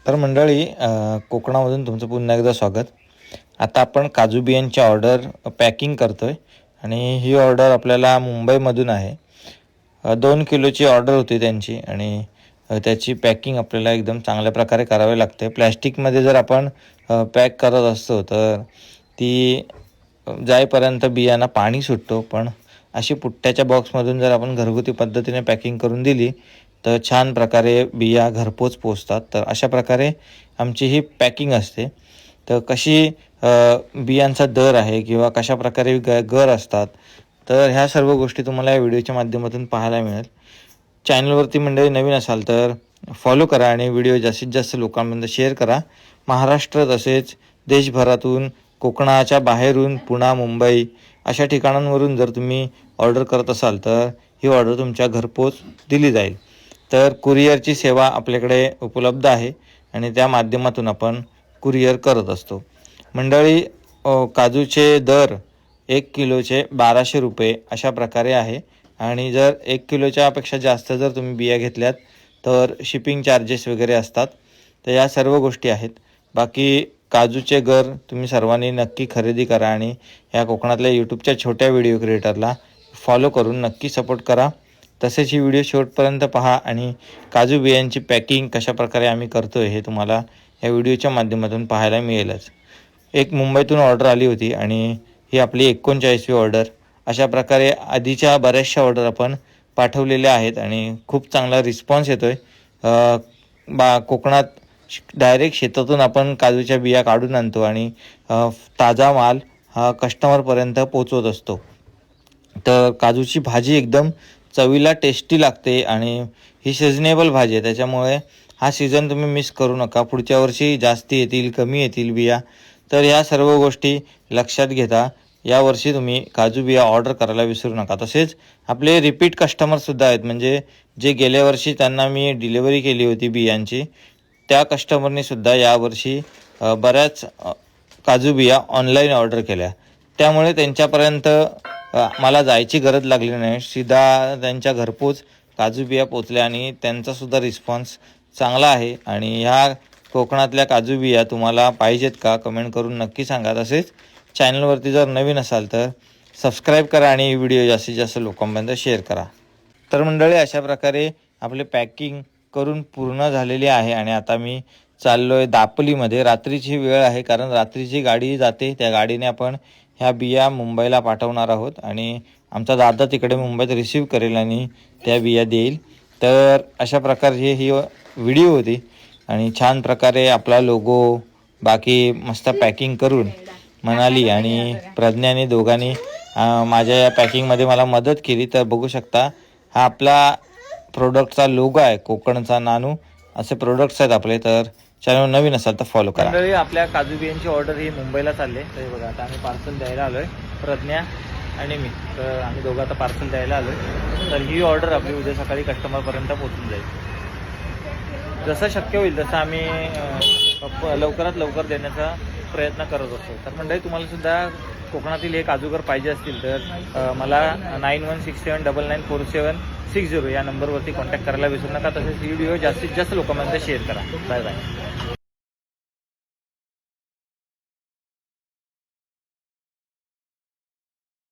तर मंडळी कोकणामधून तुमचं पुन्हा एकदा स्वागत. आता आपण काजू बियांची ऑर्डर पॅकिंग करतो आहे आणि ही ऑर्डर आपल्याला मुंबईमधून आहे. 2 किलोची ऑर्डर होती त्यांची आणि त्याची पॅकिंग आपल्याला एकदम चांगल्या प्रकारे करावी लागते. प्लॅस्टिकमध्ये जर आपण पॅक करत असतो तर ती जाईपर्यंत बियांना पाणी सुटतो, पण अशी पुट्ट्याच्या बॉक्समधून जर आपण घरगुती पद्धतीने पॅकिंग करून दिली तर छान प्रकारे बिया घरपोच पोचतात. तर अशा प्रकारे आमची ही पॅकिंग असते. तर कशी बियांचा दर आहे किंवा कशा प्रकारे घर असतात, तर ह्या सर्व गोष्टी तुम्हाला या व्हिडिओच्या माध्यमातून पाहायला मिळेल. चॅनलवरती मंडळी नवीन असाल तर फॉलो करा आणि व्हिडिओ जास्तीत जास्त लोकांपर्यंत शेअर करा. महाराष्ट्र तसेच देशभरातून, कोकणाच्या बाहेरून, पुणे, मुंबई अशा ठिकाणांवरून जर तुम्ही ऑर्डर करत असाल तर ही ऑर्डर तुमच्या घरपोच दिली जाईल. तर कुरिअरची सेवा आपल्याकडे उपलब्ध आहे आणि त्या माध्यमातून आपण कुरिअर करत असतो. मंडळी, काजूचे दर 1 किलोचे 1200 रुपये अशा प्रकारे आहे आणि जर 1 किलोच्यापेक्षा जास्त जर तुम्ही बिया घेतल्यात तर शिपिंग चार्जेस वगैरे असतात. तर या सर्व गोष्टी आहेत. बाकी काजूचे घर तुम्ही सर्वांनी नक्की खरेदी करा आणि या कोकणातल्या यूट्यूबच्या छोट्या व्हिडिओ क्रिएटरला फॉलो करून नक्की सपोर्ट करा. तसेच ही व्हिडिओ शेवटपर्यंत पहा आणि काजू बियांची पॅकिंग कशा प्रकारे आम्ही करतो आहे हे तुम्हाला या व्हिडिओच्या माध्यमातून पाहायला मिळेलच. एक मुंबईतून ऑर्डर आली होती आणि ही आपली 39वी ऑर्डर. अशा प्रकारे आधीच्या बऱ्याचशा ऑर्डर आपण पाठवलेल्या आहेत आणि खूप चांगला रिस्पॉन्स येतो आहे. कोकणात डायरेक्ट शेतातून आपण काजूच्या बिया काढून आणतो आणि ताजा माल हा कस्टमरपर्यंत पोचवत असतो. तर काजूची भाजी एकदम चवीला टेस्टी लागते आणि ही सिजनेबल भाजी आहे, त्याच्यामुळे हा सीझन तुम्ही मिस करू नका. पुढच्या वर्षी जास्ती येतील, कमी येतील बिया, तर ह्या सर्व गोष्टी लक्षात घेता यावर्षी तुम्ही काजू बिया ऑर्डर करायला विसरू नका. तसेच आपले रिपीट कस्टमरसुद्धा आहेत, म्हणजे जे गेल्या वर्षी त्यांना मी डिलिव्हरी केली होती बियांची, त्या कस्टमरनीसुद्धा यावर्षी बऱ्याच काजू बिया ऑनलाईन ऑर्डर केल्या. त्यामुळे त्यांच्यापर्यंत मला जायची गरज लागली नाही, सीधा त्यांच्या घरपोच काजू बिया पोचल्या आणि त्यांचासुद्धा रिस्पॉन्स चांगला आहे. आणि ह्या कोकणातल्या काजू बिया तुम्हाला पाहिजेत का, कमेंट करून नक्की सांगा. तसेच चॅनलवरती जर नवीन असाल तर सबस्क्राईब करा आणि व्हिडिओ जास्तीत जास्त लोकांपर्यंत शेअर करा. तर मंडळी, अशा प्रकारे आपले पॅकिंग करून पूर्ण झालेली आहे आणि आता मी चाललो आहे दापोलीमध्ये. रात्रीची वेळ आहे कारण रात्रीची गाडी जाते, त्या गाडीने आपण ह्या बिया मुंबईला पाठवणार आहोत आणि आमचा दादा तिकडे मुंबईत रिसीव करेल आणि त्या बिया देईल. तर अशा प्रकारची ही व्हिडिओ होती आणि छान प्रकारे आपला लोगो बाकी मस्त पॅकिंग करून मनाली आणि प्रज्ञाने दोघांनी माझ्या या पॅकिंगमध्ये मला मदत केली. तर बघू शकता, हा आपला प्रोडक्टचा लोगो आहे, कोकणचा नानू असे प्रोडक्ट्स आहेत आपले. तर चॅनल नवीन असाल तर फॉलो करा. मंडळी, आपल्या काजू बियांची ऑर्डर ही मुंबईला चालली आहे. तर बघा, आता आम्ही पार्सल द्यायला आलो आहे, प्रज्ञा आणि मी. तर आम्ही दोघं आता पार्सल द्यायला आलो आहे. तर ही ऑर्डर आपली उद्या सकाळी कस्टमरपर्यंत पोहोचून जाईल. जसं शक्य होईल तसं आम्ही लवकरात लवकर देण्याचा प्रयत्न करत असतो. तर मंडळी, तुम्हालासुद्धा कोकणातील हे काजूगर पाहिजे असतील तर मला 9167994760 या नंबरवरती कॉन्टॅक्ट करायला विसरू नका. तसेच व्हिडिओ जास्तीत जास्त लोकांपर्यंत शेअर करा. Bye bye.